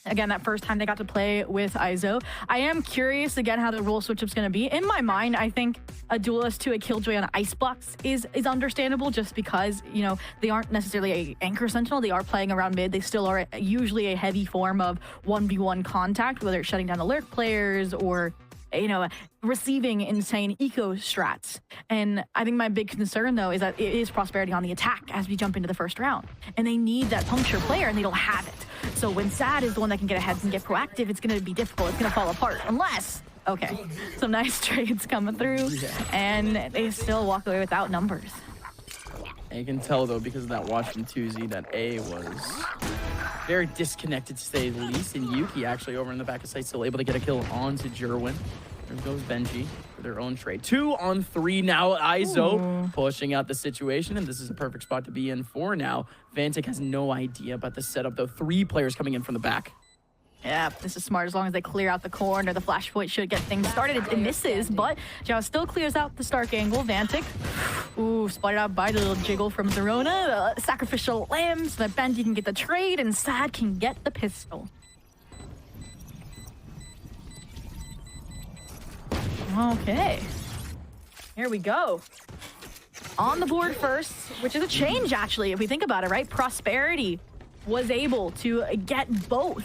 Again, that first time they got to play with Izo. I am curious, again, how the role switch-up's going to be. In my mind, I think a duelist to a Killjoy on Icebox is understandable just because, you know, they aren't necessarily a anchor sentinel. They are playing around mid. They still are usually a heavy form of 1v1 contact, whether it's shutting down alert players or, you know, receiving insane eco strats. And I think my big concern, though, is that it is Prosperity on the attack as we jump into the first round. And they need that puncture player, and they don't have it. So when Sad is the one that can get ahead and get proactive, it's going to be difficult. It's going to fall apart unless, okay, some nice trades coming through, and they still walk away without numbers. And you can tell, though, because of that watch from 2Z, that A was very disconnected, to say the least. And Yuki actually over in the back of site still able to get a kill onto Jerwin. There goes Benji for their own trade. 2 on 3 now. Izo pushing out the situation, and this is a perfect spot to be in for now. Vantic has no idea about the setup, though. 3 players coming in from the back. Yeah, this is smart. As long as they clear out the corner, the flash point should get things started. It misses, but Jao still clears out the Stark angle. Vantic, ooh, spotted out by the little jiggle from Zerona. The sacrificial lamb so that Benji can get the trade, and Sad can get the pistol. Okay, here we go. On the board first, which is a change, actually, if we think about it, right? Prosperity was able to get both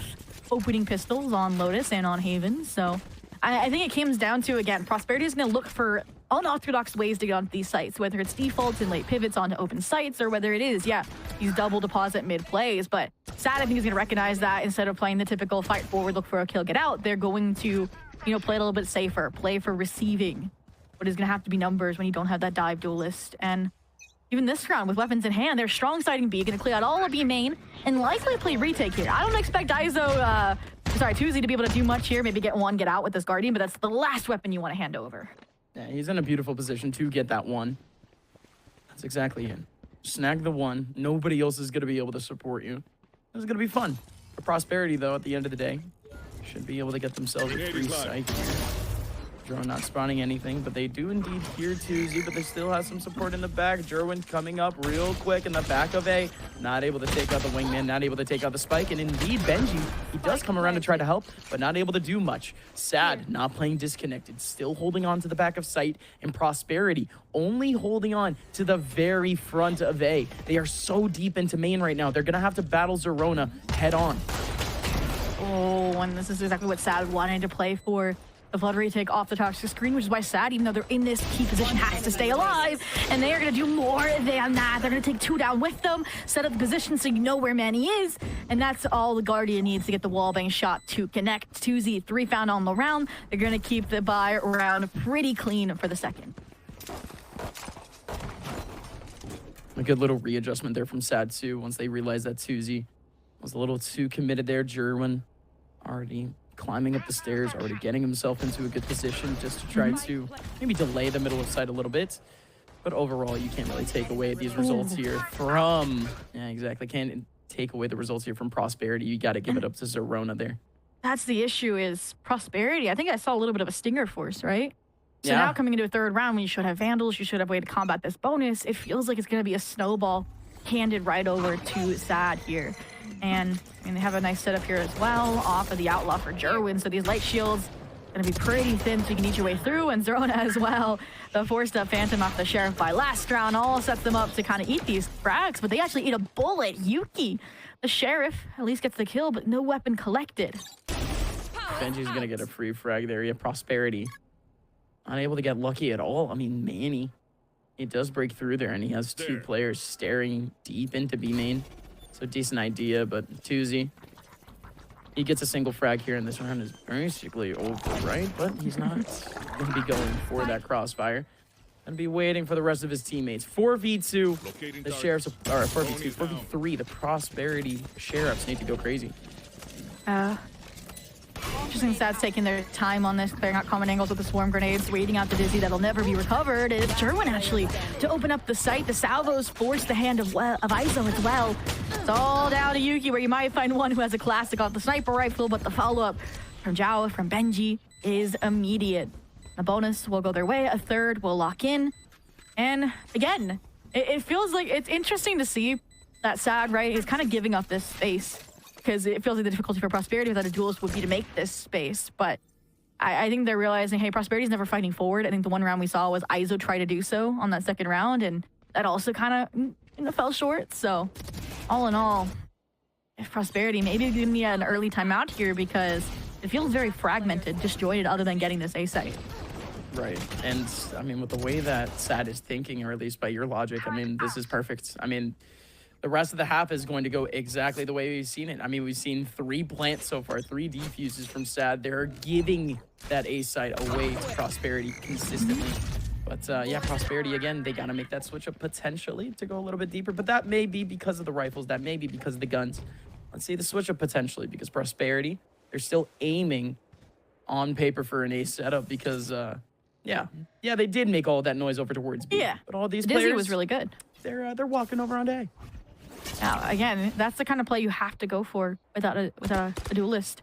opening pistols on Lotus and on Haven. So I think it comes down to, again, Prosperity is going to look for unorthodox ways to get onto these sites, whether it's defaults and late pivots onto open sites, or whether it is, yeah, these double deposit mid plays. But Sad, I think, is going to recognize that instead of playing the typical fight forward, look for a kill, get out, they're going to, you know, play a little bit safer, play for receiving what is going to have to be numbers when you don't have that dive duelist. And even this round, with weapons in hand, they're strong siding B, going to clear out all of B main, and likely play retake here. I don't expect 2Z to be able to do much here, maybe get one, get out with this Guardian, but that's the last weapon you want to hand over. Yeah, he's in a beautiful position to get that one. That's exactly it. Snag the one. Nobody else is going to be able to support you. This is going to be fun. For Prosperity, though, at the end of the day, should be able to get themselves a free sight. Drone not spawning anything, but they do indeed hear 2Z, but they still have some support in the back. Jerwin coming up real quick in the back of A. Not able to take out the wingman, not able to take out the spike, and indeed Benji, he does come around to try to help, but not able to do much. Sad, not playing disconnected, still holding on to the back of site, and Prosperity only holding on to the very front of A. They are so deep into main right now. They're gonna have to battle Zerona head on. Oh, and this is exactly what Sad wanted to play for. The flood retake off the toxic screen, which is why Sad, even though they're in this key position, has to stay alive. And they are going to do more than that. They're going to take 2 down with them, set up the position so you know where Manny is. And that's all the Guardian needs to get the wallbang shot to connect. 2Z, 3 found on the round. They're going to keep the buy round pretty clean for the second. A good little readjustment there from Sad, too, once they realized that 2Z was a little too committed there. Jerwin already climbing up the stairs, already getting himself into a good position just to try to maybe delay the middle of sight a little bit. But overall, you can't really take away these results here from... Yeah, exactly. Can't take away the results here from Prosperity. You got to give it up to Zerona there. That's the issue, is Prosperity. I think I saw a little bit of a stinger force, right? So yeah. Now coming into a third round, when you should have Vandals, you should have a way to combat this bonus, it feels like it's going to be a snowball handed right over to Sad here. And they have a nice setup here as well, off of the Outlaw for Jerwin. So these light shields going to be pretty thin so you can eat your way through. And Zerona as well, the forced up Phantom off the Sheriff by last round, all sets them up to kind of eat these frags. But they actually eat a bullet. Yuki, the Sheriff, at least gets the kill, but no weapon collected. Benji's going to get a free frag there. Yeah, Prosperity unable to get lucky at all. I mean, Manny, he does break through there, and he has 2 players staring deep into B main. So decent idea, but 2Z, he gets a single frag here, and this round is basically over, right? But he's not going to be going for that crossfire. Going to be waiting for the rest of his teammates. 4v2, the Sheriffs, or 4v2, 4v3, the Prosperity Sheriffs need to go crazy. Interesting. Sad's taking their time on this, clearing out common angles with the swarm grenades, waiting out the Dizzy that'll never be recovered. It's Jerwin actually to open up the site. The salvos force the hand of Izo as well. It's all down to Yuki, where you might find one who has a classic off the sniper rifle, but the follow-up from Jao, from Benji, is immediate. A bonus will go their way, a third will lock in. And again, it feels like it's interesting to see that Sad, right, is kind of giving up this space because it feels like the difficulty for Prosperity without a duelist would be to make this space. But I think they're realizing, hey, Prosperity's never fighting forward. I think the one round we saw was Iso try to do so on that second round, and that also kind of fell short. So all in all, if Prosperity maybe give me an early timeout here because it feels very fragmented, disjointed, other than getting this A site. Right. And I mean, with the way that SAD is thinking, or at least by your logic, I mean, this is perfect. I mean, the rest of the half is going to go exactly the way we've seen it. I mean, we've seen 3 plants so far, 3 defuses from SAD. They're giving that A site away to Prosperity consistently. But yeah, Prosperity, again, they got to make that switch up potentially to go a little bit deeper. But that may be because of the rifles. That may be because of the guns. Let's see the switch up potentially, because Prosperity, they're still aiming on paper for an A setup because, yeah, they did make all that noise over towards B. Yeah, but all these Dizzy players was really good. They're walking over on A. Now, again, that's the kind of play you have to go for without a duelist.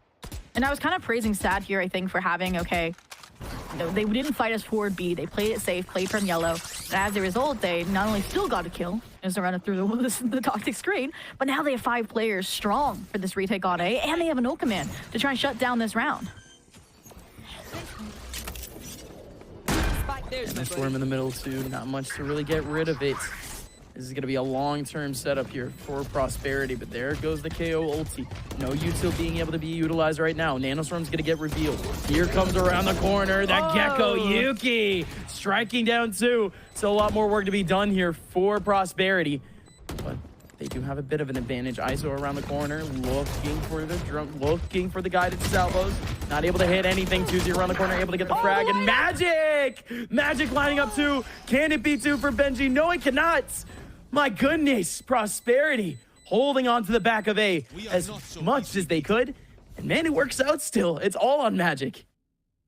And I was kind of praising SAD here, I think, for having, okay, they didn't fight us forward B. They played it safe, played from yellow. And as a result, they not only still got a kill as they run it through the toxic screen, but now they have 5 players strong for this retake on A, and they have an ult command to try and shut down this round. And the Storm in the middle too, not much to really get rid of it. This is going to be a long-term setup here for Prosperity, but there goes the KO ulti. No util being able to be utilized right now. Nanostorm's going to get revealed. Here comes around the corner, that Gecko Yuki striking down too. So a lot more work to be done here for Prosperity, but they do have a bit of an advantage. Iso around the corner, looking for the looking for the guided salvos. Not able to hit anything. 2-0 around the corner, able to get the frag, and Magic lining up too. Can it be 2 for Benji? No, it cannot. My goodness, Prosperity holding on to the back of A as much as they could. And man, it works out still. It's all on Magic.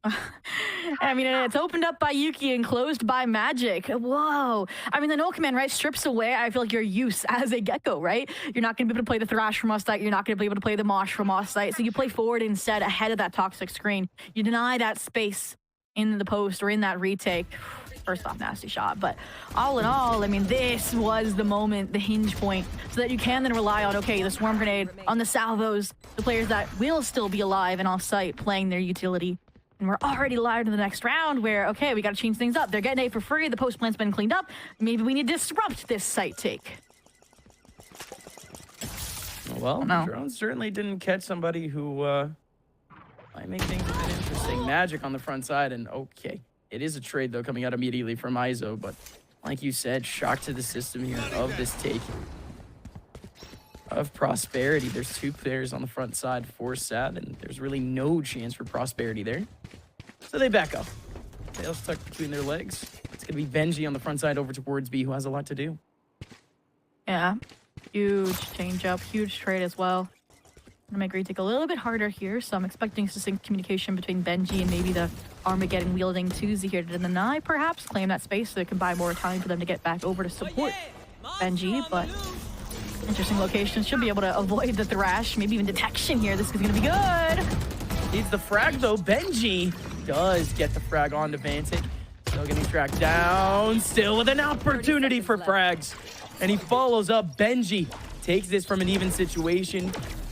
I mean, it's opened up by Yuki and closed by Magic. Whoa. I mean, the no command, right, strips away, I feel like, your use as a Gecko, right? You're not going to be able to play the Thrash from off-site. You're not going to be able to play the Mosh from off-site. So you play forward instead, ahead of that toxic screen. You deny that space in the post or in that retake. First off, nasty shot. But all in all, I mean, this was the moment, the hinge point, so that you can then rely on, okay, the Swarm Grenade, on the salvos, the players that will still be alive and off-site playing their utility. And we're already live to the next round where, okay, we got to change things up. They're getting A for free. The post plant's been cleaned up. Maybe we need to disrupt this site take. Well, the drone certainly didn't catch somebody who might make things a bit interesting. Magic on the front side, and okay. It is a trade, though, coming out immediately from Iso, but like you said, shock to the system here of this take of Prosperity. There's 2 players on the front side for SAD, and there's really no chance for Prosperity there. So they back up. Tails tucked between their legs. It's going to be Benji on the front side over towards B, who has a lot to do. Yeah, huge change up, huge trade as well. I'm gonna make retake a little bit harder here, so I'm expecting succinct communication between Benji and maybe the Armageddon wielding Tuzi here to deny, perhaps, claim that space so they can buy more time for them to get back over to support Benji, but interesting location. Should be able to avoid the Thrash, maybe even detection here. This is gonna be good. Needs the frag though. Benji does get the frag onto Vantic. Still getting tracked down, still with an opportunity for frags. And he follows up. Benji takes this from an even situation.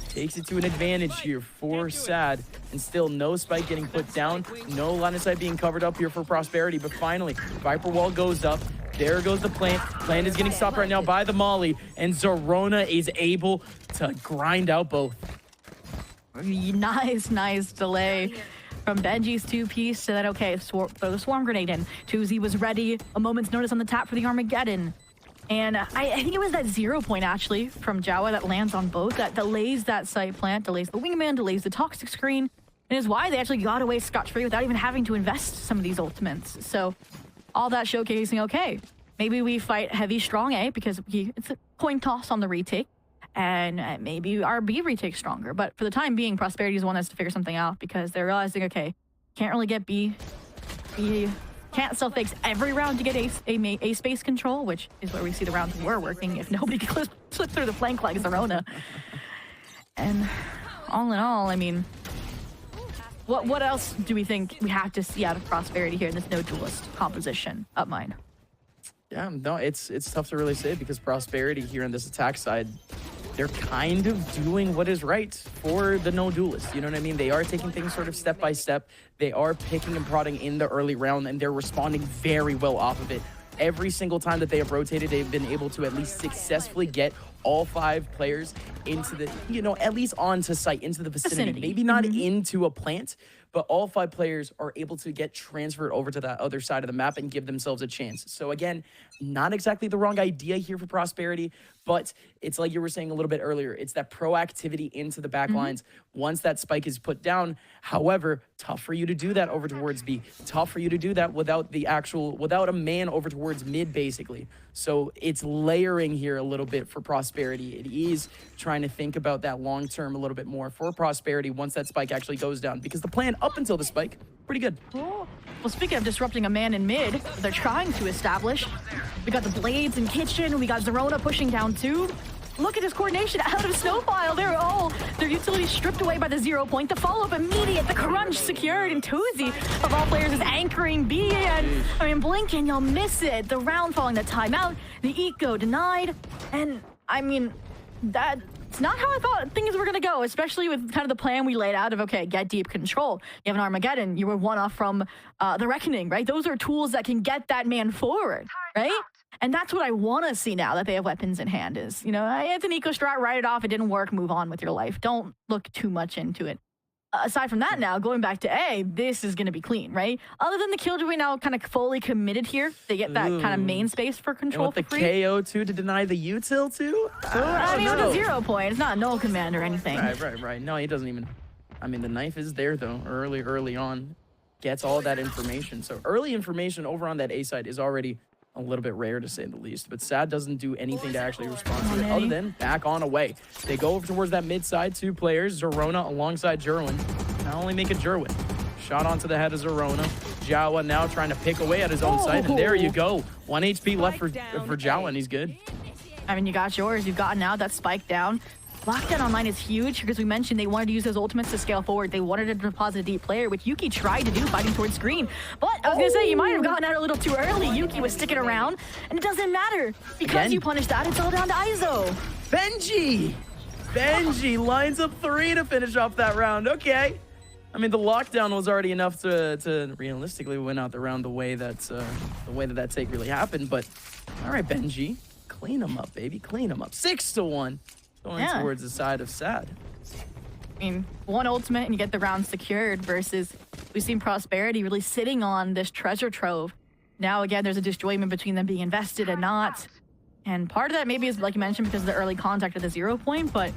Takes it to an advantage here for SAD, and still no spike getting put down, no line of sight being covered up here for Prosperity, but finally, Viper Wall goes up, there goes the plant. Plant is getting stopped right now by the Molly, and Zorona is able to grind out both. Nice delay from Benji's 2-piece so that, okay, throw the Swarm Grenade in. Tuzi was ready, a moment's notice on the tap for the Armageddon. And I think it was that 0 point, actually, from Jawa that lands on both, that delays that site plant, delays the wingman, delays the toxic screen, and is why they actually got away scotch-free without even having to invest some of these ultimates. So all that showcasing, okay, maybe we fight heavy strong A because it's a coin toss on the retake, and maybe our B retake stronger. But for the time being, Prosperity is one that's to figure something out because they're realizing, okay, can't really get B. Can't self-fakes every round to get a space control, which is where we see the rounds were working if nobody could slip through the flank like Zorona. And all in all, I mean, what else do we think we have to see out of Prosperity here in this no duelist composition up mine? Yeah, no, it's tough to really say because Prosperity here on this attack side, they're kind of doing what is right for the no duelist. You know what I mean? They are taking things sort of step by step. They are picking and prodding in the early round, and they're responding very well off of it. Every single time that they have rotated, they've been able to at least successfully get all 5 players into the, you know, at least onto site, into the vicinity. Maybe not into a plant, but all 5 players are able to get transferred over to that other side of the map and give themselves a chance. So again, not exactly the wrong idea here for Prosperity, but it's like you were saying a little bit earlier, it's that proactivity into the back lines once that spike is put down. However, tough for you to do that over towards B. Tough for you to do that without a man over towards mid, basically. So it's layering here a little bit for Prosperity. It is trying to think about that long term a little bit more for Prosperity once that spike actually goes down, because the plan up until the spike, pretty good. Oh. Well, speaking of disrupting a man in mid, they're trying to establish. We got the Blades in kitchen. We got Zerona pushing down too. Look at his coordination out of Snowfile. Their utilities stripped away by the 0 point. The follow-up immediate. The crunch secured. And Tuzi, of all players, is anchoring B. And, I mean, blink and you'll miss it. The round following the timeout. The eco denied. And, I mean, it's not how I thought things were going to go, especially with kind of the plan we laid out of, okay, get deep control. You have an Armageddon. You were one off from the Reckoning, right? Those are tools that can get that man forward, right? And that's what I want to see now that they have weapons in hand is, you know, it's an eco strat, write it off. It didn't work. Move on with your life. Don't look too much into it. Aside from that now, going back to A, this is going to be clean, right? Other than the Killjoy now kind of fully committed here. They get that kind of main space for control for free. And with the KO too to deny the util too? I mean, with a 0 point, it's not null command or anything. Right. No, he doesn't even... I mean, the knife is there though, early on. Gets all that information. So early information over on that A side is already a little bit rare to say the least, but Sad doesn't do anything to actually respond to it other than back on away. They go over towards that mid side, 2 players, Zerona alongside Jerwin. Not only make a Jerwin. Shot onto the head of Zerona. Jawa now trying to pick away at his own side, and there you go. 1 HP left for Jawa, and he's good. I mean, you got yours. You've gotten out that spike down. Lockdown online is huge because we mentioned they wanted to use those ultimates to scale forward. They wanted to deposit a deep player, which Yuki tried to do, fighting towards screen. But I was going to say, you might have gotten out a little too early. Yuki was sticking around, and it doesn't matter. Because you punished that, it's all down to Izo. Benji lines up 3 to finish off that round. Okay. I mean, the lockdown was already enough to realistically win out the round the way that take really happened. But all right, Benji, clean them up, baby. Clean them up. 6-1. Going towards the side of Sad. I mean, 1 ultimate and you get the round secured versus we've seen Prosperity really sitting on this treasure trove. Now, again, there's a disjointment between them being invested and not. And part of that maybe is, like you mentioned, because of the early contact at the 0 point, but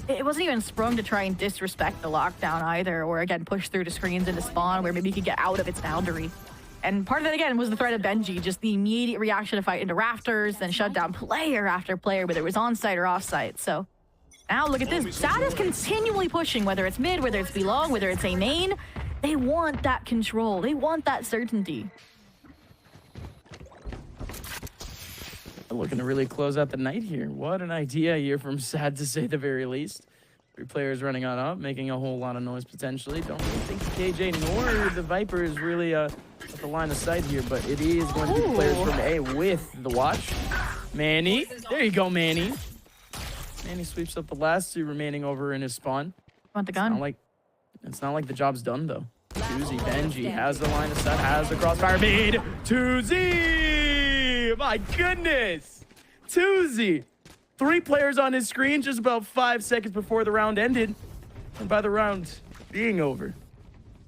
it wasn't even sprung to try and disrespect the lockdown either, or again, push through to screens into spawn where maybe you could get out of its boundary. And part of that, again, was the threat of Benji, just the immediate reaction to fight into rafters, then shut down player after player, whether it was on-site or off-site. So now look at this. Sad is continually pushing, whether it's mid, whether it's B-long, whether it's A main. They want that control. They want that certainty. Looking to really close out the night here. What an idea here from Sad, to say the very least. 3 players running on up, making a whole lot of noise potentially. Don't really think the KJ nor the Viper is really at the line of sight here, but it is going to be the players from A with the watch. Manny. There you go, Manny. Manny sweeps up the last 2 remaining over in his spawn. Want the gun? It's not like the job's done, though. Tuzi, Benji has the line of sight, has the crossfire mid. Tuzi! My goodness! Tuzi! 3 players on his screen just about 5 seconds before the round ended. And by the round being over,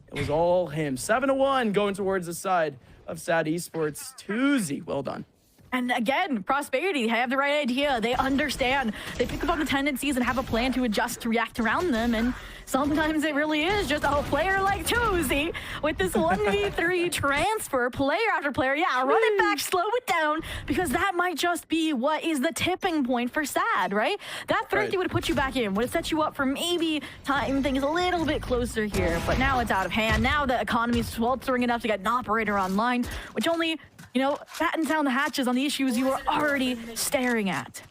it was all him. 7-1 going towards the side of Sad Esports. Tuzi, well done. And again, Prosperity, they have the right idea. They understand. They pick up on the tendencies and have a plan to adjust, to react around them. And sometimes it really is just a player like Tuzi with this 1v3 transfer, player after player. Yeah, run it back, slow it down, because that might just be what is the tipping point for Sad, right? That 30 would have put you back in, would have set you up for maybe time things a little bit closer here. But now it's out of hand. Now the economy is sweltering enough to get an operator online, which only, you know, battens down the hatches on the issues you were already staring at.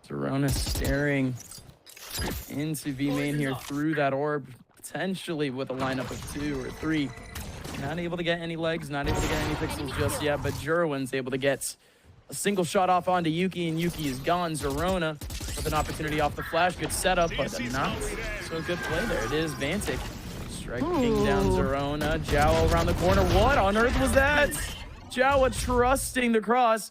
Zerona staring into V main here through that orb, potentially with a lineup of 2 or 3. Not able to get any legs, not able to get any pixels just yet, but Jerwin's able to get A single shot off onto Yuki, and Yuki is gone. Zerona with an opportunity off the flash. Good setup, but not so good play there. It is Vantic striking down Zerona. Jawa around the corner. What on earth was that? Jawa trusting the cross.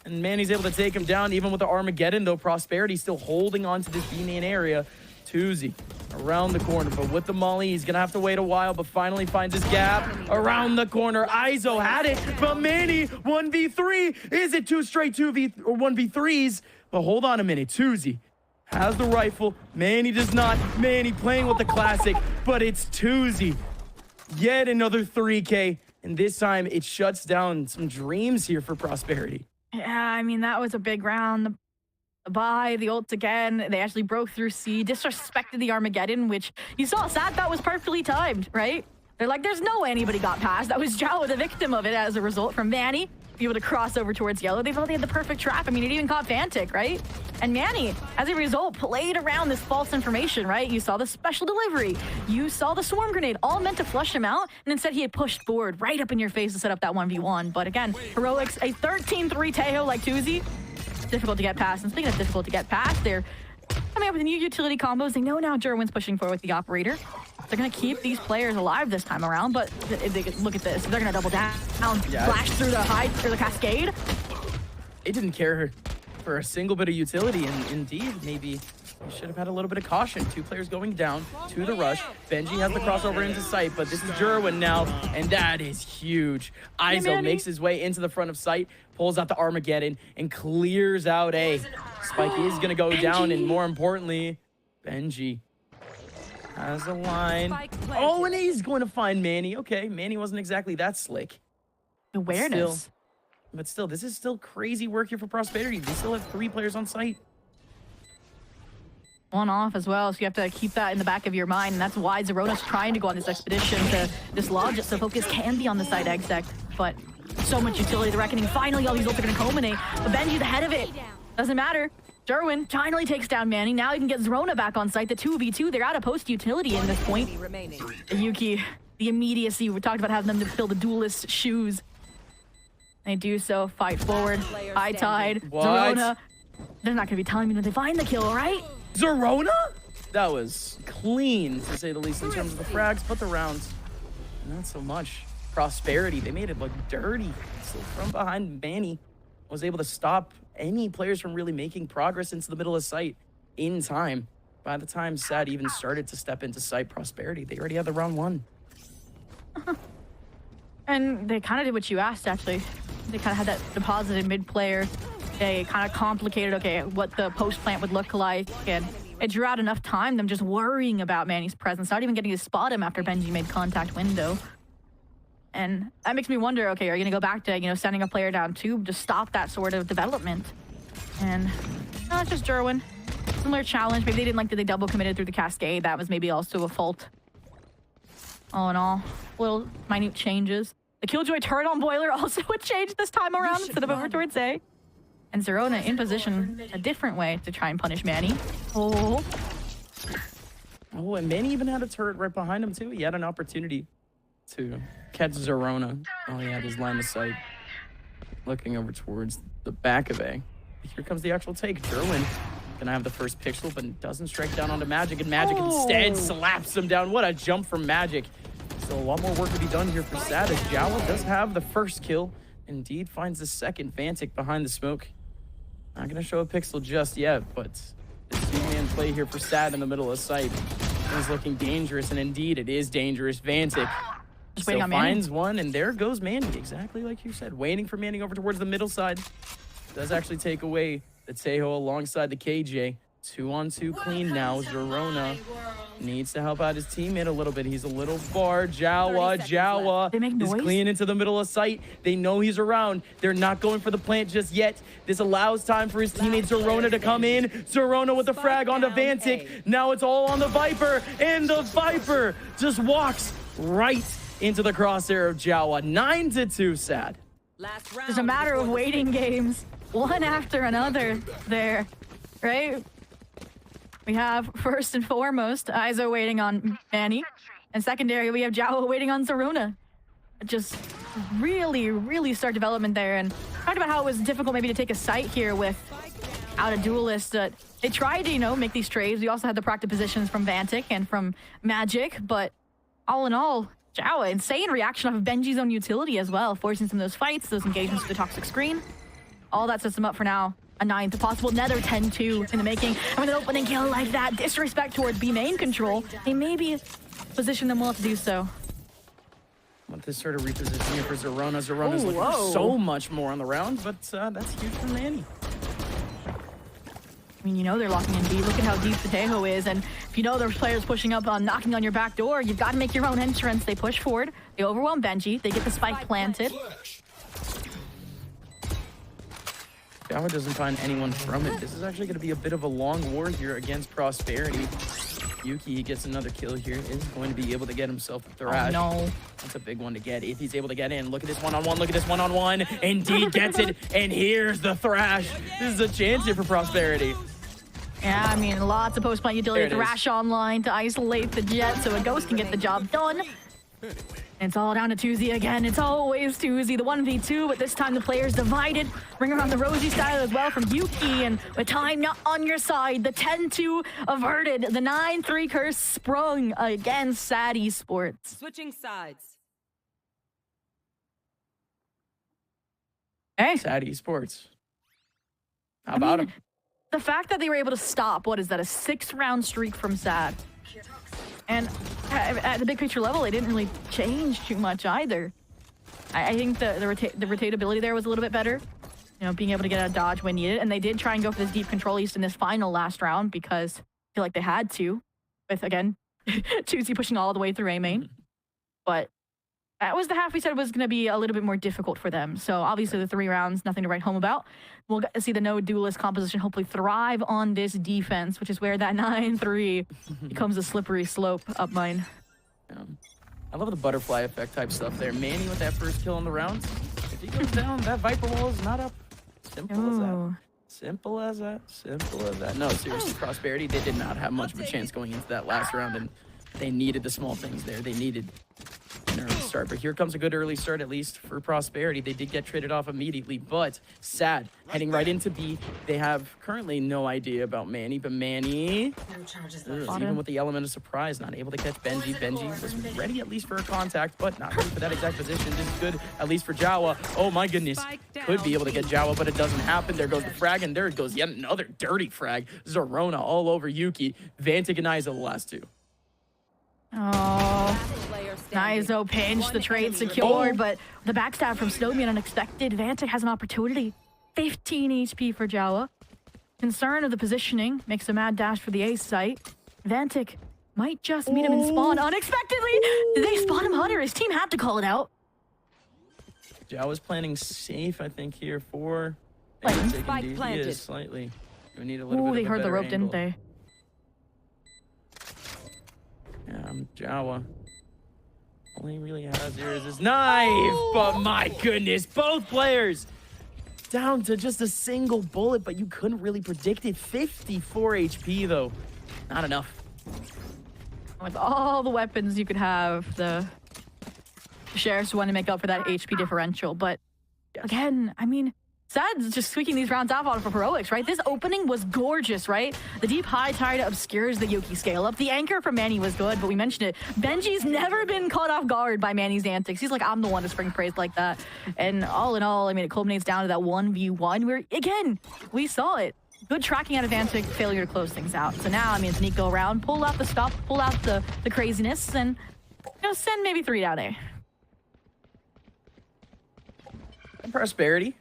And Manny's able to take him down even with the Armageddon, though Prosperity still holding on to this B main area. Tuzi around the corner, but with the Molly, he's gonna have to wait a while, but finally finds his gap around the corner. Izo had it, but Manny 1v3. Is it two straight 1v3s? But hold on a minute, Tuzi has the rifle. Manny does not. Manny playing with the classic, but it's Tuzi. Yet another 3K, and this time it shuts down some dreams here for Prosperity. Yeah, I mean, that was a big round. By the ult again, they actually broke through C, disrespected the Armageddon, which you saw Sad thought was perfectly timed, right? They're like, there's no way anybody got past. That was Jawa, the victim of it as a result from Manny, be able to cross over towards Yellow. They felt they had the perfect trap. I mean, it even caught Vantic, right? And Manny, as a result, played around this false information, right? You saw the special delivery. You saw the swarm grenade, all meant to flush him out. And instead, he had pushed forward right up in your face to set up that 1v1. But again, Heroics, a 13-3 Tejo like Tuzi, difficult to get past. And speaking of difficult to get past, they're coming up with new utility combos. They know now Jerwin's pushing forward with the operator. They're going to keep these players alive this time around, but if they look at this, they're going to double down, flash through the hide, through the cascade. It didn't care for a single bit of utility, and indeed, maybe we should have had a little bit of caution. Two players going down to the rush. Benji has the crossover into sight, but this is Jerwin now, and that is huge. Izo makes his way into the front of sight, pulls out the Armageddon, and clears out A. Spike is going to go down, and more importantly, Benji has a line. Oh, and he's going to find Manny. Okay, Manny wasn't exactly that slick. Awareness. But still, this is still crazy work here for Prosperity. They still have 3 players on site. One off as well, so you have to keep that in the back of your mind, and that's why Zerona's trying to go on this expedition to dislodge it, so focus can be on the side exec. But so much utility, the Reckoning. Finally, all these ults are going to culminate. But Benji, the head of it, doesn't matter. Jerwin finally takes down Manny. Now he can get Zerona back on site. The 2v2, they're out of post utility in this point. Yuki, the immediacy. We talked about having them to fill the duelist shoes. They do so, fight forward, high tide, Zerona. They're not going to be telling me that they find the kill, right? Zerona? That was clean, to say the least, in terms of the frags, but the rounds, not so much. Prosperity, they made it look dirty. So from behind, Manny was able to stop any players from really making progress into the middle of sight in time. By the time Sad even started to step into sight, Prosperity, they already had the round won. And they kind of did what you asked, actually. They kind of had that deposited mid-player. They kind of complicated, okay, what the post plant would look like. And it drew out enough time, them just worrying about Manny's presence, not even getting to spot him after Benji made contact window. And that makes me wonder, okay, are you going to go back to, sending a player down tube to stop that sort of development? And no, it's just Jerwin. Similar challenge. Maybe they didn't like that they double committed through the cascade. That was maybe also a fault. All in all, little minute changes. The Killjoy turn on boiler also would change this time around instead of over towards A. And Zerona in position a different way to try and punish Manny. Oh, and Manny even had a turret right behind him too. He had an opportunity to catch Zerona. Oh, he had his line of sight. Looking over towards the back of A. Here comes the actual take. Jerwin gonna have the first pixel, but doesn't strike down onto Magic, and Magic instead slaps him down. What a jump from Magic. So a lot more work to be done here for Sad, as Jawa does have the first kill. Indeed finds the second. Vantic behind the smoke. Not gonna show a pixel just yet, but this 2-man play here for Sad in the middle of sight is looking dangerous, and indeed it is dangerous. Vantic still finds one, and there goes Manny, exactly like you said, waiting for Manny over towards the middle side. Does actually take away the Tejo alongside the KJ. 2-on-2 clean now. Zerona needs to help out his teammate a little bit. He's a little far. Jawa is clean into the middle of sight. They know he's around. They're not going for the plant just yet. This allows time for his teammate Zerona to come in. Zerona with the frag onto Vantic. Now it's all on the Viper, and the Viper just walks right into the crosshair of Jawa. 9-2 Sad. It's a matter of waiting games, one after another there, right? We have, first and foremost, Izo waiting on Manny. And secondary, we have Jawa waiting on Zerona. Just really start development there. And talked about how it was difficult maybe to take a site here without a duelist. They tried to, you know, make these trades. We also had the practice positions from Vantic and from Magic, but all in all, Jawa, insane reaction off of Benji's own utility as well, forcing some of those fights, those engagements with the toxic screen. All that sets them up for now. A 9th possible nether 10-2 in the making. And with an opening kill like that, disrespect towards B main control, they maybe position them well to do so. Want this sort of repositioning for Zerona. Zerona's looking for so much more on the round, but that's huge for Manny. I mean, you know they're locking in B. Look at how deep the Tejo is. And if you know there's players pushing up, knocking on your back door, you've got to make your own entrance. They push forward. They overwhelm Benji. They get the spike planted. Jawa doesn't find anyone from it. This is actually going to be a bit of a long war here against Prosperity. Yuki gets another kill here, is going to be able to get himself a thrash. Oh, no. That's a big one to get if he's able to get in. Look at this one-on-one, look at this one-on-one. Indeed gets it, and here's the thrash. This is a chance here for Prosperity. Yeah, I mean, lots of post-plant utility. Thrash online to isolate the jet so a Ghost can get the job done. And it's all down to Tuzi again. It's always Tuzi, the 1v2, but this time the players divided. Bring around the Rosie style as well from Yuki, and with time not on your side, the 10-2 averted. The 9-3 curse sprung against SAD Esports. Switching sides. Hey. SAD Esports. How about him? The fact that they were able to stop, what is that, a 6-round streak from SAD? And at the big picture level, they didn't really change too much either. I think the rotatability there was a little bit better. You know, being able to get a dodge when needed. And they did try and go for this deep control, at least in this final last round, because I feel like they had to. With, again, Tuzi pushing all the way through A main. But that was the half we said was going to be a little bit more difficult for them. So obviously the 3 rounds, nothing to write home about. We'll get to see the no duelist composition hopefully thrive on this defense, which is where that 9-3 becomes a slippery slope up mine. Yeah. I love the butterfly effect type stuff there. Manny with that first kill on the round. If he goes down, that Viper wall is not up. Simple as that. Simple as that. Simple as that. No, seriously, Prosperity, they did not have much of a chance going into that last round, and they needed the small things there. They needed an early start, but here comes a good early start, at least for Prosperity. They did get traded off immediately, but SAD heading right into B. They have currently no idea about Manny, but Manny, even with the element of surprise, not able to catch Benji. Benji was ready at least for a contact, but not ready for that exact position. This is good, at least for Jawa. Oh my goodness, could be able to get Jawa, but it doesn't happen. There goes the frag, and there goes yet another dirty frag. Zerona all over Yuki. Vantic and Iza the last 2. Oh, Nizo pinched, the trade secured, but the backstab from Snowman unexpected. Vantic has an opportunity. 15 HP for Jawa. Concern of the positioning makes a mad dash for the ace site. Vantic might just meet him in spawn unexpectedly. Did they spawn him Hunter? His team had to call it out. Jawa's planning safe, I think, here for Spike planted. He is slightly. We need a little bit of they a heard the better rope, angle. didn't they? Jawa. All he really has here is his knife, but my goodness, both players down to just a single bullet, but you couldn't really predict it. 54 HP though, not enough. With all the weapons you could have, the sheriffs want to make up for that HP differential, but again, I mean, SAD's just squeaking these rounds off of heroics, right? This opening was gorgeous, right? The deep high tide obscures the Yuki scale up. The anchor from Manny was good, but we mentioned it. Benji's never been caught off guard by Manny's antics. He's like, I'm the one to spring praise like that. And all in all, I mean, it culminates down to that 1v1 where, again, we saw it. Good tracking out of Vantic, failure to close things out. So now, I mean, it's a neat go around, pull out the stop, pull out the craziness, and send maybe 3 down A. And Prosperity.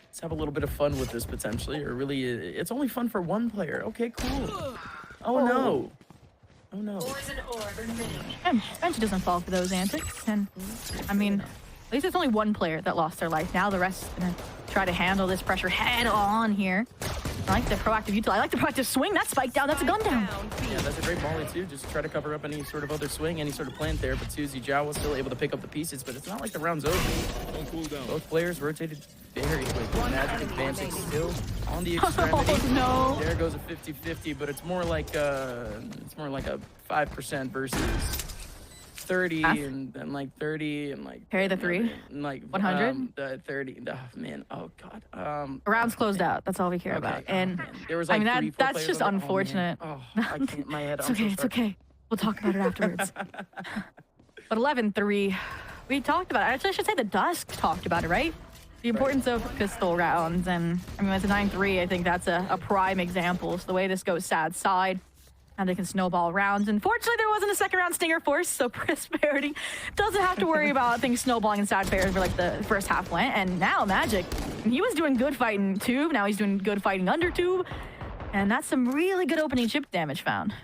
Let's have a little bit of fun with this potentially, or really, it's only fun for one player. Okay, cool. Oh no. Oh no. And Benji doesn't fall for those antics, and I mean, at least it's only one player that lost their life. Now the rest are gonna try to handle this pressure head on here. I like the proactive util. I like the proactive swing. That spike down. That's a gun down. Yeah, that's a great volley too. Just try to cover up any sort of other swing, any sort of plant there. But Suzy Zhao was still able to pick up the pieces, but it's not like the round's over. Both players rotated very quickly. Magic advancing still on the extremity. Oh, no. There goes a 50-50, but it's more like a 5% versus 30 Math? and then like 30 and like Carry the 3? and like 100? 30. Oh, man. Oh god. Rounds closed out. That's all we care about. And man. There was I like mean, 3, 4 that's players just on there. unfortunate. Oh, man. I can't. My head. It's okay. It's okay. We'll talk about it afterwards. But 11-3, we talked about it. Actually, I should say the Dusk talked about it, right? The importance of pistol rounds. And I mean, it's a 9-3. I think that's a prime example. So the way this goes sad side, and they can snowball rounds. Unfortunately, there wasn't a second round stinger force, so Prosperity doesn't have to worry about things snowballing in sad pairs where like the first half went. And now Magic, he was doing good fighting tube. Now he's doing good fighting under tube. And that's some really good opening chip damage found.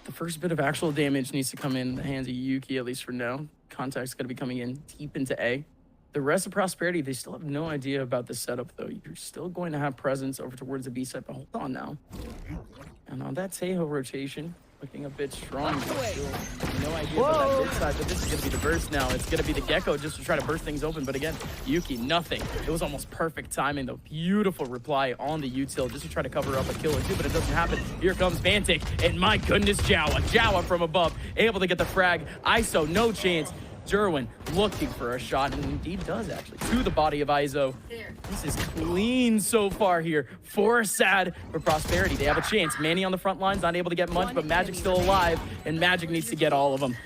The first bit of actual damage needs to come in the hands of Yuki, at least for now. Contact's going to be coming in deep into A. The rest of Prosperity, they still have no idea about the setup, though. You're still going to have presence over towards the B side, but hold on now. And on that Tejo rotation, looking a bit strong. But still no idea about that mid side, but this is going to be the burst now. It's going to be the Gecko just to try to burst things open. But again, Yuki, nothing. It was almost perfect timing, though. Beautiful reply on the util just to try to cover up a kill or two, but it doesn't happen. Here comes Vantic, and my goodness, Jawa from above, able to get the frag. ISO, no chance. Jerwin looking for a shot, and indeed does actually, to the body of Iso. This is clean so far here for Sad. For Prosperity, they have a chance. Manny on the front lines, not able to get much, but Magic's still alive, and Magic needs to get all of them.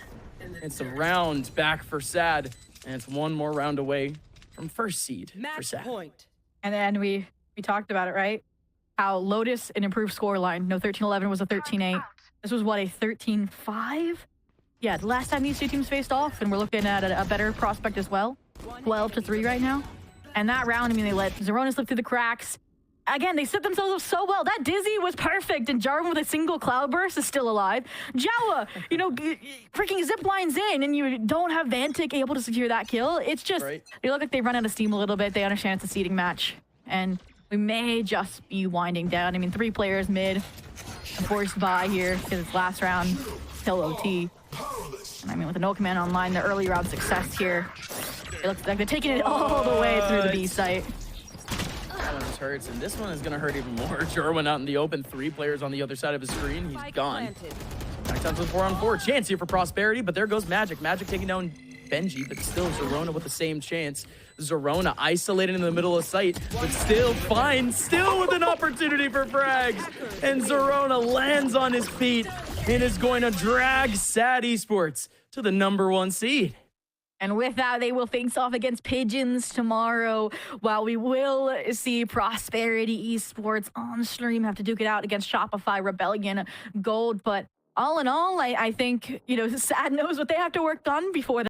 It's a round back for Sad, and it's one more round away from first seed for Sad. Point. And then we talked about it, right? How Lotus, an improved scoreline. No, 13-11 was a 13-8. This was what, a 13-5? Yeah, the last time these two teams faced off, and we're looking at a better prospect as well. 12-3 right now. And that round, I mean, they let Zerona slip through the cracks. Again, they set themselves up so well. That Dizzy was perfect, and Jarvan with a single cloudburst is still alive. Jawa, you know, freaking zip lines in, and you don't have Vantic able to secure that kill. It's just, they look like they run out of steam a little bit. They understand it's a seeding match, and we may just be winding down. I mean, 3 players mid, forced by here, because it's last round, till OT. And I mean, with the no command online, the early round success here, it looks like they're taking it all the way through the B site. That one just hurts, and this one is going to hurt even more. Jerwin out in the open, 3 players on the other side of his screen. He's gone. Back down to the 4-on-4. Chance here for Prosperity, but there goes Magic. Magic taking down Benji, but still Zerona with the same chance. Zerona isolated in the middle of sight, but still fine, still with an opportunity for frags. And Zerona lands on his feet and is going to drag Sad Esports to the #1 seed. And with that, they will face off against Pigeons tomorrow, while we will see Prosperity Esports on stream have to duke it out against Shopify Rebellion Gold. But all in all, I think, you know, Sad knows what they have to work on before